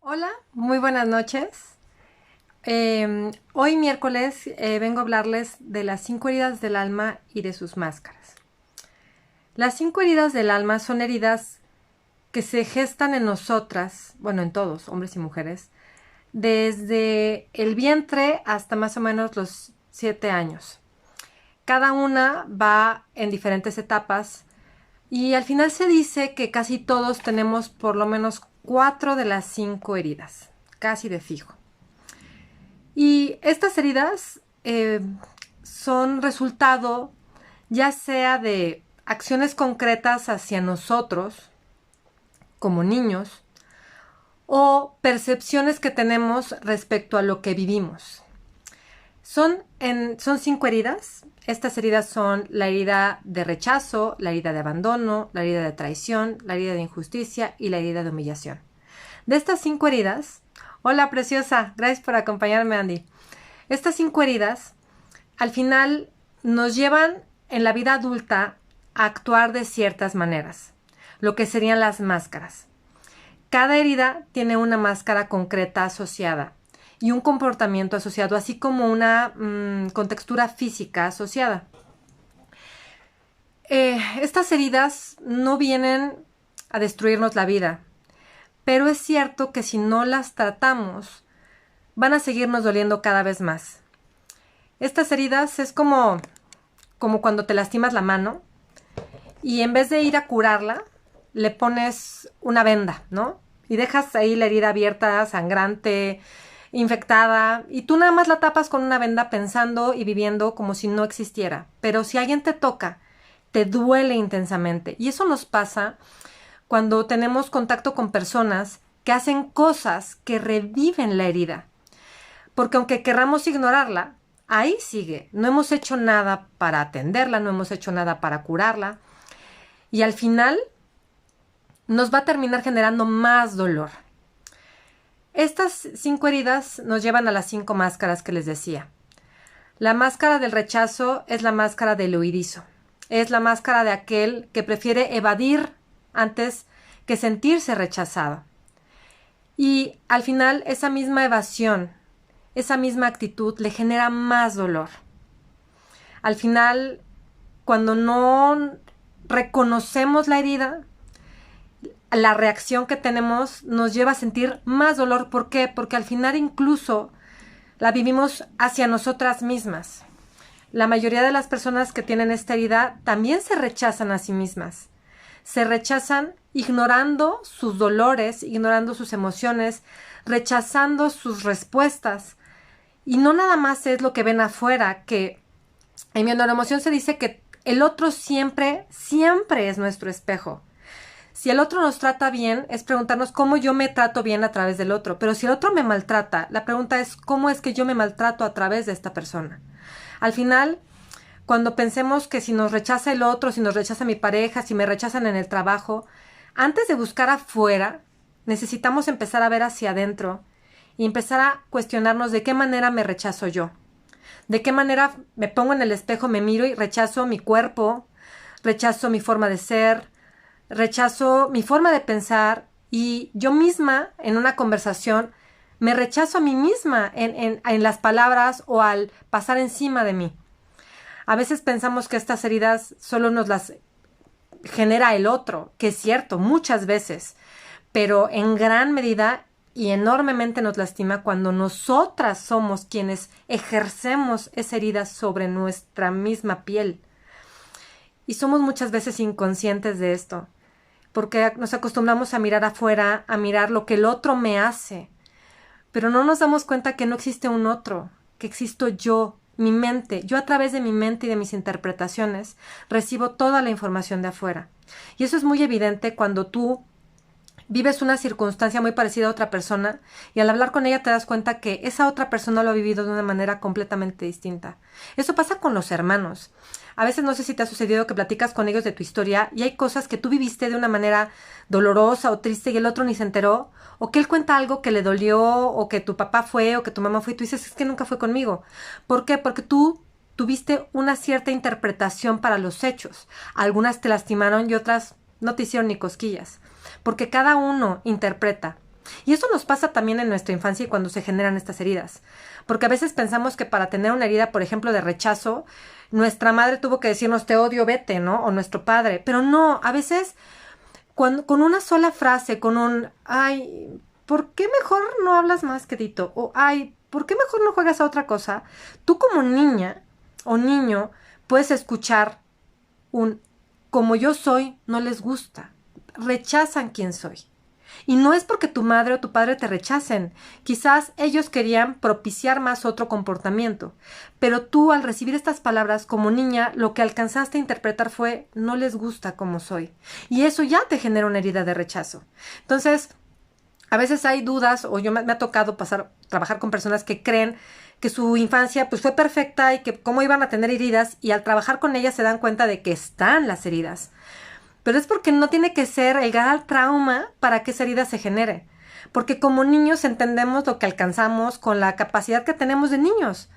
Hola, muy buenas noches. Hoy miércoles vengo a hablarles de las 5 heridas del alma y de sus máscaras. Las 5 heridas del alma son heridas que se gestan en nosotras, bueno, en todos, hombres y mujeres, desde el vientre hasta más o menos los 7 años. Cada una va en diferentes etapas y al final se dice que casi todos tenemos por lo menos 4 de las 5 heridas, casi de fijo. Y estas heridas son resultado ya sea de acciones concretas hacia nosotros como niños o percepciones que tenemos respecto a lo que vivimos. Son 5 heridas. Estas heridas son la herida de rechazo, la herida de abandono, la herida de traición, la herida de injusticia y la herida de humillación. De estas 5 heridas, hola preciosa, gracias por acompañarme, Andy. Estas 5 heridas al final nos llevan en la vida adulta a actuar de ciertas maneras, lo que serían las máscaras. Cada herida tiene una máscara concreta asociada y un comportamiento asociado, así como una contextura física asociada. Estas heridas no vienen a destruirnos la vida, pero es cierto que si no las tratamos, van a seguirnos doliendo cada vez más. Estas heridas es como cuando te lastimas la mano y en vez de ir a curarla, le pones una venda, ¿no? Y dejas ahí la herida abierta, sangrante, infectada, y tú nada más la tapas con una venda pensando y viviendo como si no existiera. Pero si alguien te toca, te duele intensamente. Y eso nos pasa cuando tenemos contacto con personas que hacen cosas que reviven la herida. Porque aunque querramos ignorarla, ahí sigue. No hemos hecho nada para atenderla, no hemos hecho nada para curarla. Y al final nos va a terminar generando más dolor. Estas 5 heridas nos llevan a las 5 máscaras que les decía. La máscara del rechazo es la máscara del huidizo. Es la máscara de aquel que prefiere evadir antes que sentirse rechazado. Y al final esa misma evasión, esa misma actitud le genera más dolor. Al final, cuando no reconocemos la herida, la reacción que tenemos nos lleva a sentir más dolor. ¿Por qué? Porque al final incluso la vivimos hacia nosotras mismas. La mayoría de las personas que tienen esta herida también se rechazan a sí mismas. Se rechazan ignorando sus dolores, ignorando sus emociones, rechazando sus respuestas. Y no nada más es lo que ven afuera, que en mi neuroemoción se dice que el otro siempre, siempre es nuestro espejo. Si el otro nos trata bien, es preguntarnos cómo yo me trato bien a través del otro. Pero si el otro me maltrata, la pregunta es cómo es que yo me maltrato a través de esta persona. Al final, cuando pensemos que si nos rechaza el otro, si nos rechaza mi pareja, si me rechazan en el trabajo, antes de buscar afuera, necesitamos empezar a ver hacia adentro y empezar a cuestionarnos de qué manera me rechazo yo. De qué manera me pongo en el espejo, me miro y rechazo mi cuerpo, rechazo mi forma de ser, rechazo mi forma de pensar y yo misma en una conversación me rechazo a mí misma en las palabras o al pasar encima de mí. A veces pensamos que estas heridas solo nos las genera el otro, que es cierto, muchas veces, pero en gran medida y enormemente nos lastima cuando nosotras somos quienes ejercemos esa herida sobre nuestra misma piel. Y somos muchas veces inconscientes de esto, porque nos acostumbramos a mirar afuera, a mirar lo que el otro me hace, pero no nos damos cuenta que no existe un otro, que existo yo, mi mente. Yo a través de mi mente y de mis interpretaciones recibo toda la información de afuera. Y eso es muy evidente cuando tú vives una circunstancia muy parecida a otra persona y al hablar con ella te das cuenta que esa otra persona lo ha vivido de una manera completamente distinta. Eso pasa con los hermanos. A veces no sé si te ha sucedido que platicas con ellos de tu historia y hay cosas que tú viviste de una manera dolorosa o triste y el otro ni se enteró, o que él cuenta algo que le dolió, o que tu papá fue, o que tu mamá fue y tú dices, es que nunca fue conmigo. ¿Por qué? Porque tú tuviste una cierta interpretación para los hechos. Algunas te lastimaron y otras no te hicieron ni cosquillas. Porque cada uno interpreta. Y eso nos pasa también en nuestra infancia y cuando se generan estas heridas. Porque a veces pensamos que para tener una herida, por ejemplo, de rechazo, nuestra madre tuvo que decirnos te odio, vete, ¿no? O nuestro padre. Pero no, a veces con una sola frase, con un ay, ¿por qué mejor no hablas más, quedito? O ay, ¿por qué mejor no juegas a otra cosa? Tú como niña o niño puedes escuchar un como yo soy, no les gusta. Rechazan quién soy. Y no es porque tu madre o tu padre te rechacen. Quizás ellos querían propiciar más otro comportamiento. Pero tú, al recibir estas palabras como niña, lo que alcanzaste a interpretar fue no les gusta como soy. Y eso ya te genera una herida de rechazo. Entonces, a veces hay dudas, o me ha tocado trabajar con personas que creen que su infancia pues fue perfecta y que cómo iban a tener heridas, y al trabajar con ellas se dan cuenta de que están las heridas. Pero es porque no tiene que ser el gran trauma para que esa herida se genere. Porque como niños entendemos lo que alcanzamos con la capacidad que tenemos de niños.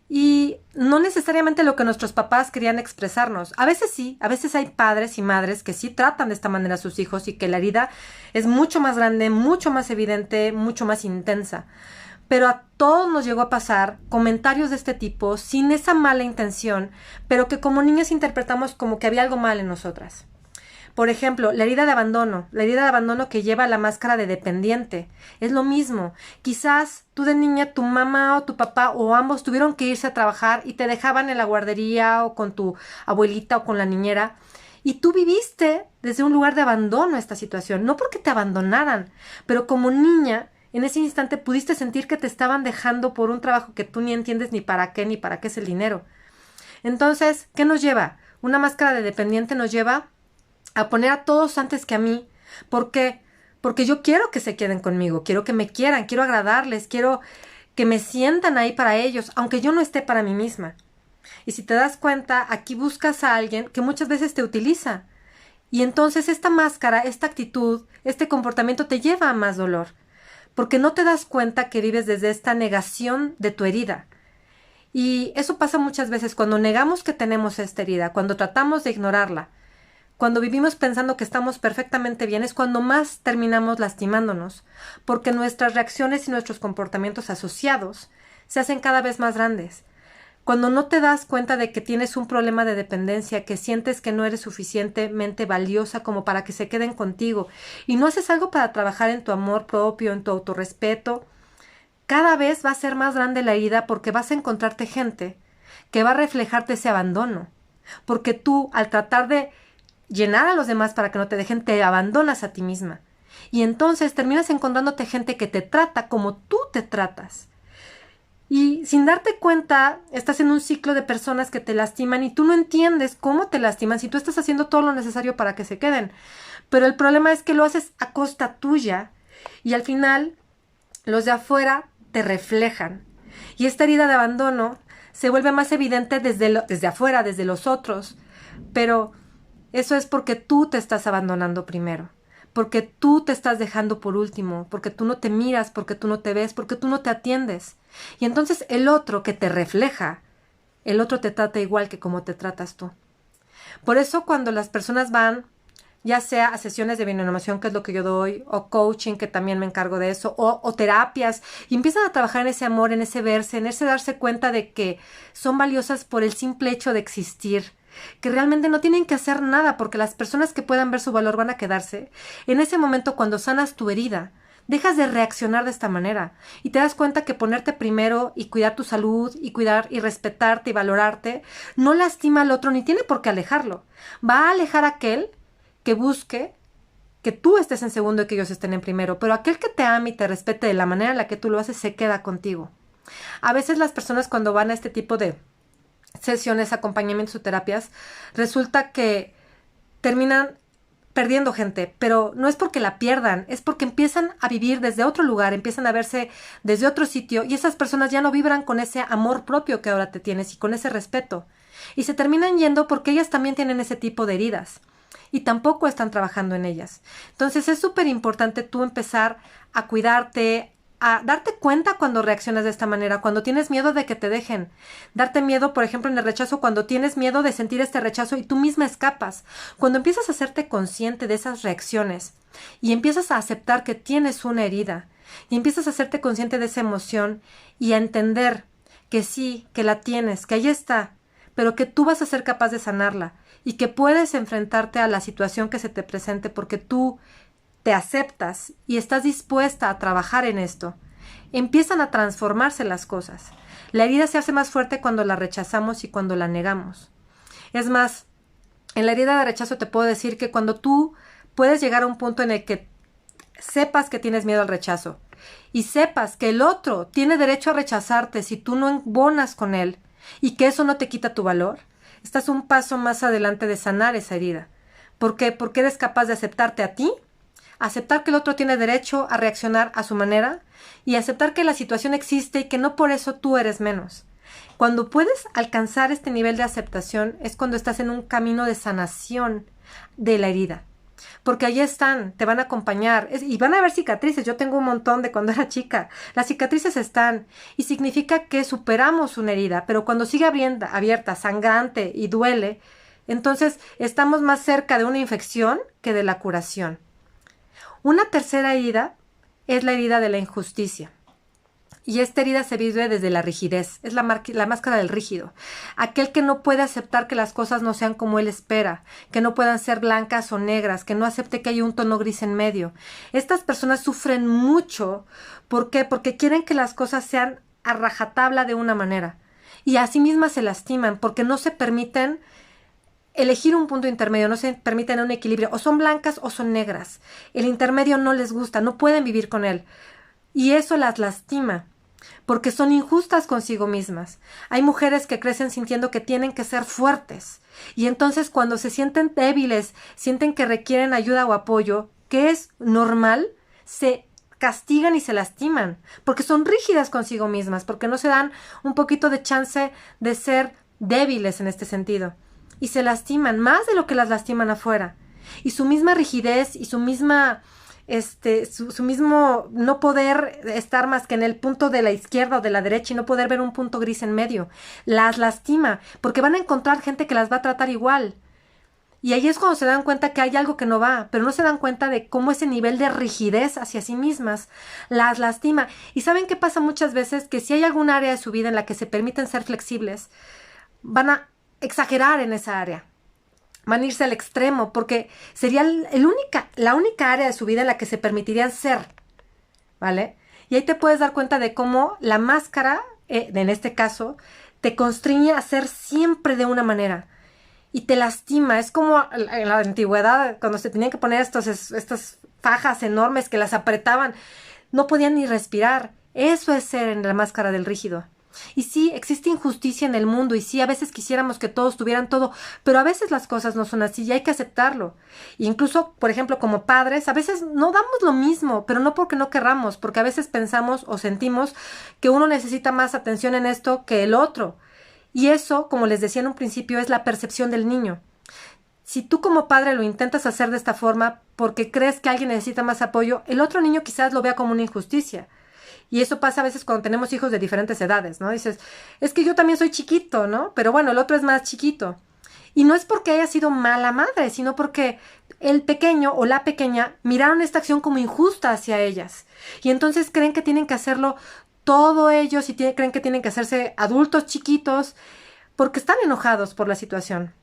Y no necesariamente lo que nuestros papás querían expresarnos. A veces sí, a veces hay padres y madres que sí tratan de esta manera a sus hijos y que la herida es mucho más grande, mucho más evidente, mucho más intensa. Pero a todos nos llegó a pasar comentarios de este tipo sin esa mala intención, pero que como niños interpretamos como que había algo mal en nosotras. Por ejemplo, la herida de abandono que lleva la máscara de dependiente. Es lo mismo. Quizás tú de niña, tu mamá o tu papá o ambos tuvieron que irse a trabajar y te dejaban en la guardería o con tu abuelita o con la niñera. Y tú viviste desde un lugar de abandono esta situación. No porque te abandonaran, pero como niña, en ese instante pudiste sentir que te estaban dejando por un trabajo que tú ni entiendes ni para qué es el dinero. Entonces, ¿qué nos lleva? Una máscara de dependiente nos lleva a poner a todos antes que a mí. ¿Por qué? Porque yo quiero que se queden conmigo, quiero que me quieran, quiero agradarles, quiero que me sientan ahí para ellos, aunque yo no esté para mí misma. Y si te das cuenta, aquí buscas a alguien que muchas veces te utiliza. Y entonces esta máscara, esta actitud, este comportamiento te lleva a más dolor. Porque no te das cuenta que vives desde esta negación de tu herida. Y eso pasa muchas veces cuando negamos que tenemos esta herida, cuando tratamos de ignorarla. Cuando vivimos pensando que estamos perfectamente bien es cuando más terminamos lastimándonos, porque nuestras reacciones y nuestros comportamientos asociados se hacen cada vez más grandes. Cuando no te das cuenta de que tienes un problema de dependencia, que sientes que no eres suficientemente valiosa como para que se queden contigo y no haces algo para trabajar en tu amor propio, en tu autorrespeto, cada vez va a ser más grande la herida porque vas a encontrarte gente que va a reflejarte ese abandono. Porque tú, al tratar de llenar a los demás para que no te dejen, te abandonas a ti misma. Y entonces terminas encontrándote gente que te trata como tú te tratas. Y sin darte cuenta, estás en un ciclo de personas que te lastiman y tú no entiendes cómo te lastiman si tú estás haciendo todo lo necesario para que se queden. Pero el problema es que lo haces a costa tuya y al final los de afuera te reflejan. Y esta herida de abandono se vuelve más evidente desde afuera, desde los otros. Pero eso es porque tú te estás abandonando primero, porque tú te estás dejando por último, porque tú no te miras, porque tú no te ves, porque tú no te atiendes. Y entonces el otro que te refleja, el otro te trata igual que como te tratas tú. Por eso cuando las personas van, ya sea a sesiones de bioenamoración, que es lo que yo doy, o coaching, que también me encargo de eso, o terapias, y empiezan a trabajar en ese amor, en ese verse, en ese darse cuenta de que son valiosas por el simple hecho de existir, que realmente no tienen que hacer nada porque las personas que puedan ver su valor van a quedarse. En ese momento, cuando sanas tu herida, dejas de reaccionar de esta manera y te das cuenta que ponerte primero y cuidar tu salud y cuidar y respetarte y valorarte no lastima al otro ni tiene por qué alejarlo. Va a alejar a aquel que busque que tú estés en segundo y que ellos estén en primero, pero aquel que te ame y te respete de la manera en la que tú lo haces se queda contigo. A veces las personas cuando van a este tipo de sesiones, acompañamientos o terapias, resulta que terminan perdiendo gente, pero no es porque la pierdan, es porque empiezan a vivir desde otro lugar, empiezan a verse desde otro sitio y esas personas ya no vibran con ese amor propio que ahora te tienes y con ese respeto. Y se terminan yendo porque ellas también tienen ese tipo de heridas y tampoco están trabajando en ellas. Entonces es súper importante tú empezar a cuidarte, a darte cuenta cuando reaccionas de esta manera, cuando tienes miedo de que te dejen. Darte miedo, por ejemplo, en el rechazo, cuando tienes miedo de sentir este rechazo y tú misma escapas. Cuando empiezas a hacerte consciente de esas reacciones y empiezas a aceptar que tienes una herida y empiezas a hacerte consciente de esa emoción y a entender que sí, que la tienes, que ahí está, pero que tú vas a ser capaz de sanarla y que puedes enfrentarte a la situación que se te presente porque tú te aceptas y estás dispuesta a trabajar en esto, empiezan a transformarse las cosas. La herida se hace más fuerte cuando la rechazamos y cuando la negamos. Es más, en la herida de rechazo te puedo decir que cuando tú puedes llegar a un punto en el que sepas que tienes miedo al rechazo y sepas que el otro tiene derecho a rechazarte si tú no embonas con él y que eso no te quita tu valor, estás un paso más adelante de sanar esa herida. ¿Por qué? Porque eres capaz de aceptarte a ti, aceptar que el otro tiene derecho a reaccionar a su manera y aceptar que la situación existe y que no por eso tú eres menos. Cuando puedes alcanzar este nivel de aceptación es cuando estás en un camino de sanación de la herida. Porque ahí están, te van a acompañar y van a haber cicatrices. Yo tengo un montón de cuando era chica. Las cicatrices están y significa que superamos una herida, pero cuando sigue abierta, sangrante y duele, entonces estamos más cerca de una infección que de la curación. Una tercera herida es la herida de la injusticia. Y esta herida se vive desde la rigidez, es la máscara del rígido, aquel que no puede aceptar que las cosas no sean como él espera, que no puedan ser blancas o negras, que no acepte que haya un tono gris en medio. Estas personas sufren mucho, ¿por qué? Porque quieren que las cosas sean a rajatabla de una manera, y a sí mismas se lastiman porque no se permiten elegir un punto intermedio, no se permiten un equilibrio, o son blancas o son negras. El intermedio no les gusta, no pueden vivir con él, y eso las lastima. Porque son injustas consigo mismas. Hay mujeres que crecen sintiendo que tienen que ser fuertes y entonces cuando se sienten débiles, sienten que requieren ayuda o apoyo, que es normal, se castigan y se lastiman porque son rígidas consigo mismas, porque no se dan un poquito de chance de ser débiles en este sentido y se lastiman más de lo que las lastiman afuera y su misma rigidez y su misma su mismo no poder estar más que en el punto de la izquierda o de la derecha y no poder ver un punto gris en medio, las lastima, porque van a encontrar gente que las va a tratar igual. Y ahí es cuando se dan cuenta que hay algo que no va, pero no se dan cuenta de cómo ese nivel de rigidez hacia sí mismas las lastima. Y ¿saben qué pasa muchas veces? Que si hay algún área de su vida en la que se permiten ser flexibles, van a exagerar en esa área. Van a irse al extremo porque sería la única área de su vida en la que se permitirían ser, ¿vale? Y ahí te puedes dar cuenta de cómo la máscara, en este caso, te constriñe a ser siempre de una manera y te lastima. Es como en la antigüedad, cuando se tenían que poner estas fajas enormes que las apretaban, no podían ni respirar. Eso es ser en la máscara del rígido. Y sí, existe injusticia en el mundo y sí, a veces quisiéramos que todos tuvieran todo, pero a veces las cosas no son así y hay que aceptarlo. E incluso, por ejemplo, como padres, a veces no damos lo mismo, pero no porque no querramos, porque a veces pensamos o sentimos que uno necesita más atención en esto que el otro. Y eso, como les decía en un principio, es la percepción del niño. Si tú como padre lo intentas hacer de esta forma porque crees que alguien necesita más apoyo, el otro niño quizás lo vea como una injusticia. Y eso pasa a veces cuando tenemos hijos de diferentes edades, ¿no? Dices, es que yo también soy chiquito, ¿no? Pero bueno, el otro es más chiquito. Y no es porque haya sido mala madre, sino porque el pequeño o la pequeña miraron esta acción como injusta hacia ellas. Y entonces creen que tienen que hacerlo todo ellos y creen que tienen que hacerse adultos chiquitos porque están enojados por la situación.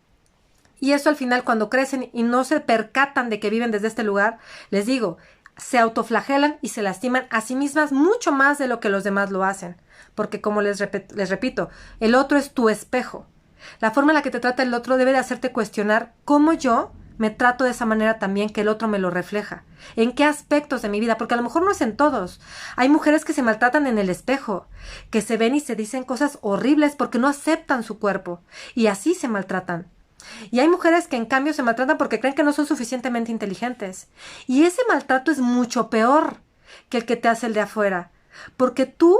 Y eso al final cuando crecen y no se percatan de que viven desde este lugar, les digo, se autoflagelan y se lastiman a sí mismas mucho más de lo que los demás lo hacen. Porque como les repito, el otro es tu espejo. La forma en la que te trata el otro debe de hacerte cuestionar cómo yo me trato de esa manera también que el otro me lo refleja. ¿En qué aspectos de mi vida? Porque a lo mejor no es en todos. Hay mujeres que se maltratan en el espejo, que se ven y se dicen cosas horribles porque no aceptan su cuerpo. Y así se maltratan. Y hay mujeres que en cambio se maltratan porque creen que no son suficientemente inteligentes. Y ese maltrato es mucho peor que el que te hace el de afuera. Porque tú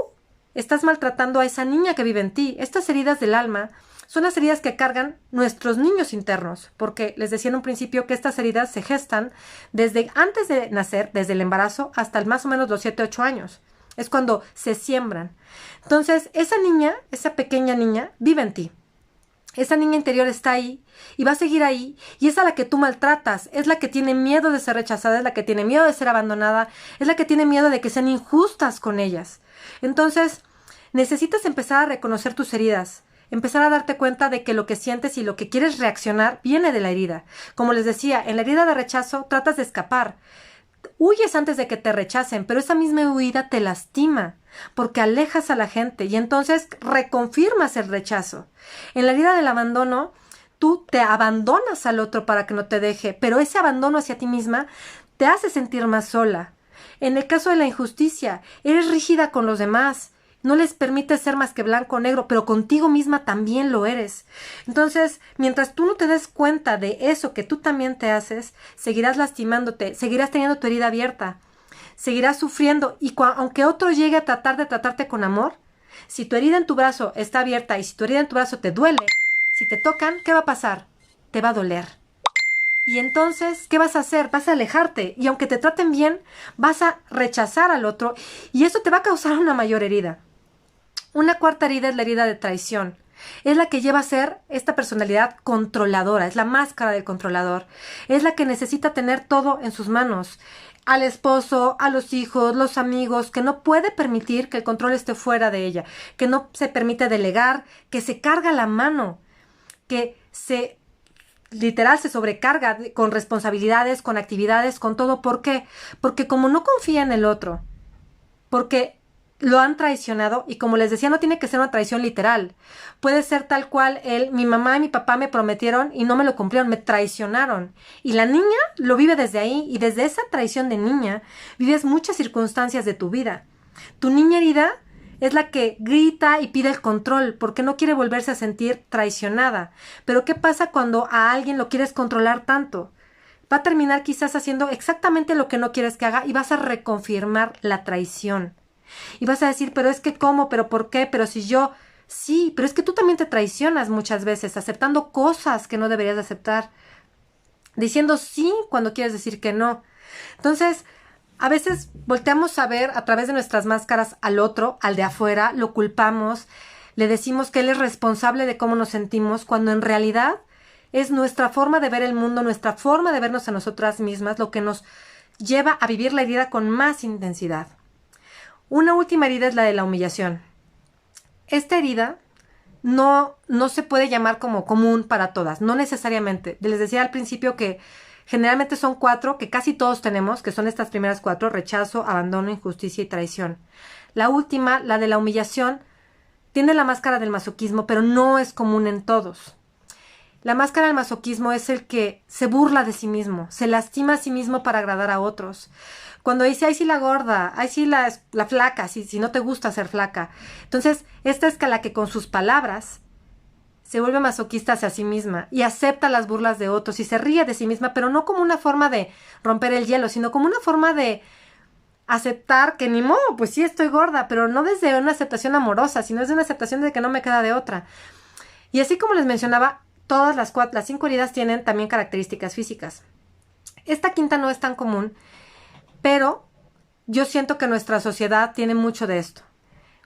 estás maltratando a esa niña que vive en ti. Estas heridas del alma son las heridas que cargan nuestros niños internos. Porque les decía en un principio que estas heridas se gestan desde antes de nacer, desde el embarazo, hasta más o menos los 7, 8 años. Es cuando se siembran. Entonces, esa niña, esa pequeña niña, vive en ti. Esa niña interior está ahí y va a seguir ahí, y es a la que tú maltratas, es la que tiene miedo de ser rechazada, es la que tiene miedo de ser abandonada, es la que tiene miedo de que sean injustas con ellas. Entonces, necesitas empezar a reconocer tus heridas, empezar a darte cuenta de que lo que sientes y lo que quieres reaccionar viene de la herida. Como les decía, en la herida de rechazo tratas de escapar. Huyes antes de que te rechacen, pero esa misma huida te lastima, porque alejas a la gente y entonces reconfirmas el rechazo. En la herida del abandono, tú te abandonas al otro para que no te deje, pero ese abandono hacia ti misma te hace sentir más sola. En el caso de la injusticia, eres rígida con los demás, no les permites ser más que blanco o negro, pero contigo misma también lo eres. Entonces, mientras tú no te des cuenta de eso que tú también te haces, seguirás lastimándote, seguirás teniendo tu herida abierta, seguirás sufriendo y aunque otro llegue a tratar de tratarte con amor, si tu herida en tu brazo está abierta y si tu herida en tu brazo te duele, si te tocan, ¿qué va a pasar? Te va a doler. Y entonces, ¿qué vas a hacer? Vas a alejarte y aunque te traten bien, vas a rechazar al otro y eso te va a causar una mayor herida. Una cuarta herida es la herida de traición. Es la que lleva a ser esta personalidad controladora, es la máscara del controlador. Es la que necesita tener todo en sus manos. Al esposo, a los hijos, los amigos, que no puede permitir que el control esté fuera de ella, que no se permite delegar, que se carga la mano, que literal se sobrecarga con responsabilidades, con actividades, con todo. ¿Por qué? Porque como no confía en el otro, porque lo han traicionado y como les decía, no tiene que ser una traición literal. Puede ser tal cual mi mamá y mi papá me prometieron y no me lo cumplieron, me traicionaron. Y la niña lo vive desde ahí y desde esa traición de niña vives muchas circunstancias de tu vida. Tu niña herida es la que grita y pide el control porque no quiere volverse a sentir traicionada. Pero ¿qué pasa cuando a alguien lo quieres controlar tanto? Va a terminar quizás haciendo exactamente lo que no quieres que haga y vas a reconfirmar la traición. Y vas a decir, pero es que ¿cómo? ¿Pero por qué? ¿Pero si yo? Sí, pero es que tú también te traicionas muchas veces, aceptando cosas que no deberías aceptar, diciendo sí cuando quieres decir que no. Entonces, a veces volteamos a ver a través de nuestras máscaras al otro, al de afuera, lo culpamos, le decimos que él es responsable de cómo nos sentimos, cuando en realidad es nuestra forma de ver el mundo, nuestra forma de vernos a nosotras mismas, lo que nos lleva a vivir la herida con más intensidad. Una última herida es la de la humillación. Esta herida no se puede llamar como común para todas, no necesariamente. Les decía al principio que generalmente son 4 que casi todos tenemos, que son estas primeras 4, rechazo, abandono, injusticia y traición. La última, la de la humillación, tiene la máscara del masoquismo, pero no es común en todos. La máscara del masoquismo es el que se burla de sí mismo, se lastima a sí mismo para agradar a otros. Cuando dice, ay sí la gorda, ay sí la flaca, si no te gusta ser flaca. Entonces, esta es la que con sus palabras se vuelve masoquista hacia sí misma y acepta las burlas de otros y se ríe de sí misma, pero no como una forma de romper el hielo, sino como una forma de aceptar que ni modo, pues sí estoy gorda, pero no desde una aceptación amorosa, sino desde una aceptación de que no me queda de otra. Y así como les mencionaba, todas las 5 heridas tienen también características físicas. Esta quinta no es tan común, pero yo siento que nuestra sociedad tiene mucho de esto.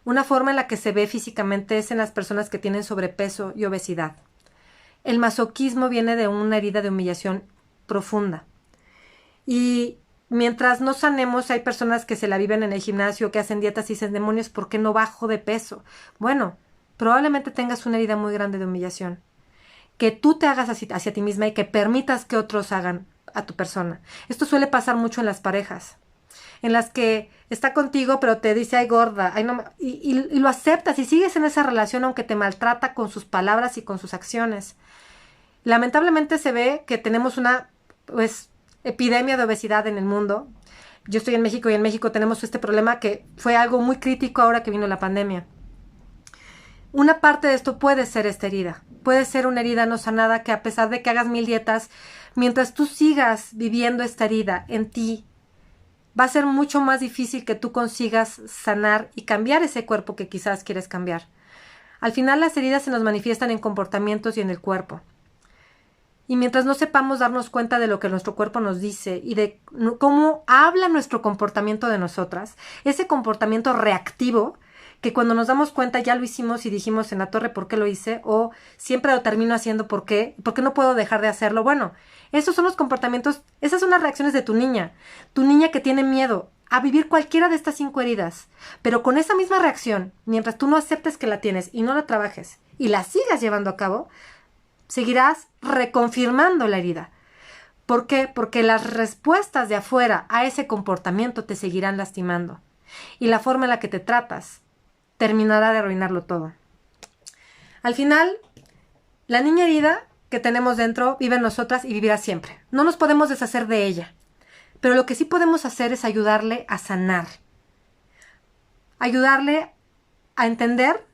Una forma en la que se ve físicamente es en las personas que tienen sobrepeso y obesidad. El masoquismo viene de una herida de humillación profunda. Y mientras no sanemos, hay personas que se la viven en el gimnasio, que hacen dietas y dicen, demonios, ¿por qué no bajo de peso? Bueno, probablemente tengas una herida muy grande de humillación. Que tú te hagas hacia ti misma y que permitas que otros hagan a tu persona. Esto suele pasar mucho en las parejas, en las que está contigo pero te dice, ay gorda, ay no, y lo aceptas y sigues en esa relación aunque te maltrata con sus palabras y con sus acciones. Lamentablemente se ve que tenemos una epidemia de obesidad en el mundo. Yo estoy en México y en México tenemos este problema que fue algo muy crítico ahora que vino la pandemia. Una parte de esto puede ser esta herida. Puede ser una herida no sanada que a pesar de que hagas 1000 dietas, mientras tú sigas viviendo esta herida en ti, va a ser mucho más difícil que tú consigas sanar y cambiar ese cuerpo que quizás quieres cambiar. Al final las heridas se nos manifiestan en comportamientos y en el cuerpo. Y mientras no sepamos darnos cuenta de lo que nuestro cuerpo nos dice y de cómo habla nuestro comportamiento de nosotras, ese comportamiento reactivo, que cuando nos damos cuenta ya lo hicimos y dijimos en la torre por qué lo hice, o siempre lo termino haciendo por qué no puedo dejar de hacerlo. Bueno, esos son los comportamientos, esas son las reacciones de tu niña que tiene miedo a vivir cualquiera de estas 5 heridas, pero con esa misma reacción, mientras tú no aceptes que la tienes y no la trabajes y la sigas llevando a cabo, seguirás reconfirmando la herida. ¿Por qué? Porque las respuestas de afuera a ese comportamiento te seguirán lastimando. Y la forma en la que te tratas terminará de arruinarlo todo. Al final, la niña herida que tenemos dentro vive en nosotras y vivirá siempre. No nos podemos deshacer de ella. Pero lo que sí podemos hacer es ayudarle a sanar. Ayudarle a entender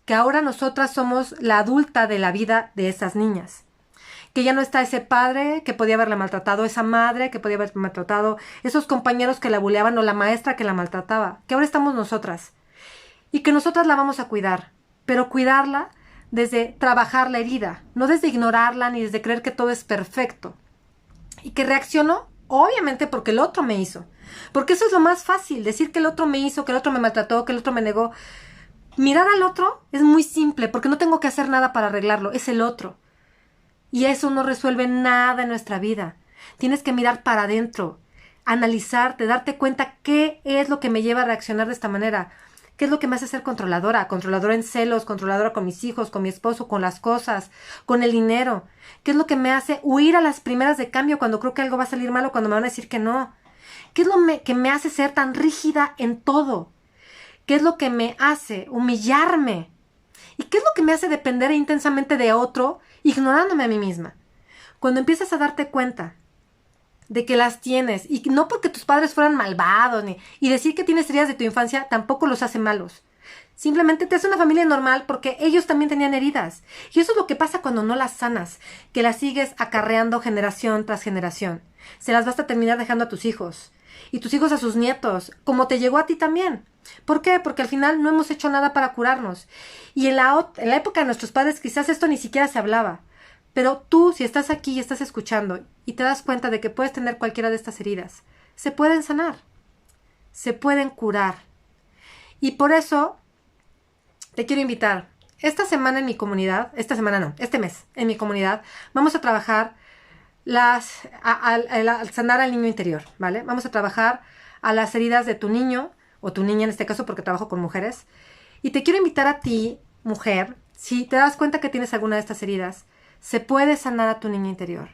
que ahora nosotras somos la adulta de la vida de esas niñas. Que ya no está ese padre que podía haberla maltratado, esa madre que podía haber maltratado, esos compañeros que la buleaban o la maestra que la maltrataba. Que ahora estamos nosotras. Y que nosotras la vamos a cuidar. Pero cuidarla desde trabajar la herida. No desde ignorarla ni desde creer que todo es perfecto. Y que reaccionó, obviamente, porque el otro me hizo. Porque eso es lo más fácil. Decir que el otro me hizo, que el otro me maltrató, que el otro me negó. Mirar al otro es muy simple, porque no tengo que hacer nada para arreglarlo, es el otro. Y eso no resuelve nada en nuestra vida. Tienes que mirar para adentro, analizarte, darte cuenta qué es lo que me lleva a reaccionar de esta manera. ¿Qué es lo que me hace ser controladora? Controladora en celos, controladora con mis hijos, con mi esposo, con las cosas, con el dinero. ¿Qué es lo que me hace huir a las primeras de cambio cuando creo que algo va a salir malo, cuando me van a decir que no? ¿Qué es lo que me hace ser tan rígida en todo? ¿Qué es lo que me hace humillarme? ¿Y qué es lo que me hace depender intensamente de otro, ignorándome a mí misma? Cuando empiezas a darte cuenta de que las tienes, y no porque tus padres fueran malvados, y decir que tienes heridas de tu infancia tampoco los hace malos. Simplemente te hace una familia normal porque ellos también tenían heridas. Y eso es lo que pasa cuando no las sanas, que las sigues acarreando generación tras generación. Se las vas a terminar dejando a tus hijos. Y tus hijos a sus nietos, como te llegó a ti también. ¿Por qué? Porque al final no hemos hecho nada para curarnos. Y en la época de nuestros padres quizás esto ni siquiera se hablaba. Pero tú, si estás aquí y estás escuchando y te das cuenta de que puedes tener cualquiera de estas heridas, se pueden sanar, se pueden curar. Y por eso te quiero invitar. Esta semana en mi comunidad, este mes en mi comunidad, vamos a trabajar al sanar al niño interior, ¿vale? Vamos a trabajar a las heridas de tu niño, o tu niña en este caso, porque trabajo con mujeres. Y te quiero invitar a ti, mujer, si te das cuenta que tienes alguna de estas heridas, se puede sanar a tu niño interior.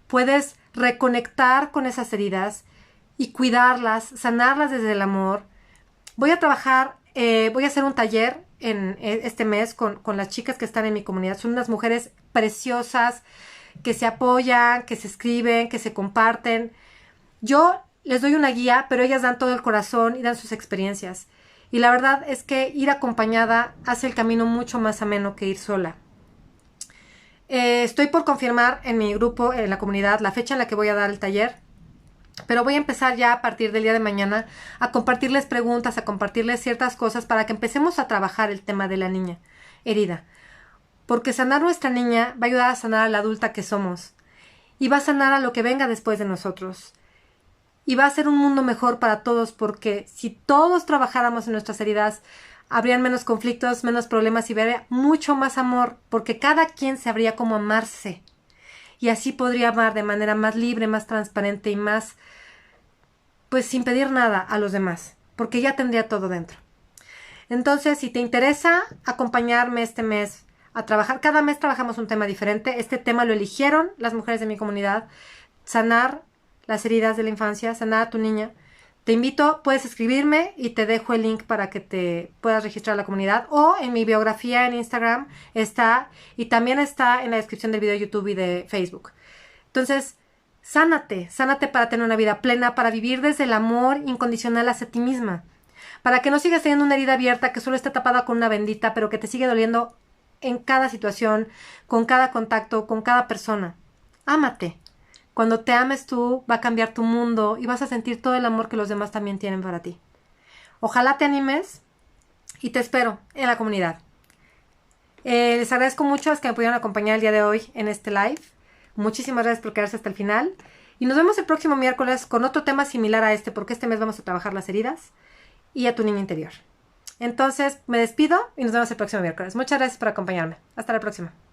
Puedes reconectar con esas heridas y cuidarlas, sanarlas desde el amor. Voy a trabajar, voy a hacer un taller en este mes con las chicas que están en mi comunidad. Son unas mujeres preciosas, que se apoyan, que se escriben, que se comparten. Yo les doy una guía, pero ellas dan todo el corazón y dan sus experiencias. Y la verdad es que ir acompañada hace el camino mucho más ameno que ir sola. Estoy por confirmar en mi grupo, en la comunidad, la fecha en la que voy a dar el taller. Pero voy a empezar ya a partir del día de mañana a compartirles preguntas, a compartirles ciertas cosas para que empecemos a trabajar el tema de la niña herida. Porque sanar nuestra niña va a ayudar a sanar a la adulta que somos. Y va a sanar a lo que venga después de nosotros. Y va a ser un mundo mejor para todos, porque si todos trabajáramos en nuestras heridas, habrían menos conflictos, menos problemas y habría mucho más amor, porque cada quien sabría cómo amarse. Y así podría amar de manera más libre, más transparente y más, pues sin pedir nada a los demás, porque ya tendría todo dentro. Entonces, si te interesa acompañarme este mes a trabajar, cada mes trabajamos un tema diferente. Este tema lo eligieron las mujeres de mi comunidad, sanar las heridas de la infancia, sanar a tu niña. Te invito, puedes escribirme y te dejo el link para que te puedas registrar a la comunidad, o en mi biografía en Instagram está, y también está en la descripción del video de YouTube y de Facebook. Entonces, sánate para tener una vida plena, para vivir desde el amor incondicional hacia ti misma, para que no sigas teniendo una herida abierta que solo está tapada con una bendita, pero que te sigue doliendo en cada situación, con cada contacto, con cada persona. Ámate. Cuando te ames tú, va a cambiar tu mundo y vas a sentir todo el amor que los demás también tienen para ti. Ojalá te animes y te espero en la comunidad. Les agradezco mucho a los que me pudieron acompañar el día de hoy en este live. Muchísimas gracias por quedarse hasta el final. Y nos vemos el próximo miércoles con otro tema similar a este, porque este mes vamos a trabajar las heridas y a tu niño interior. Entonces, me despido y nos vemos el próximo miércoles. Muchas gracias por acompañarme. Hasta la próxima.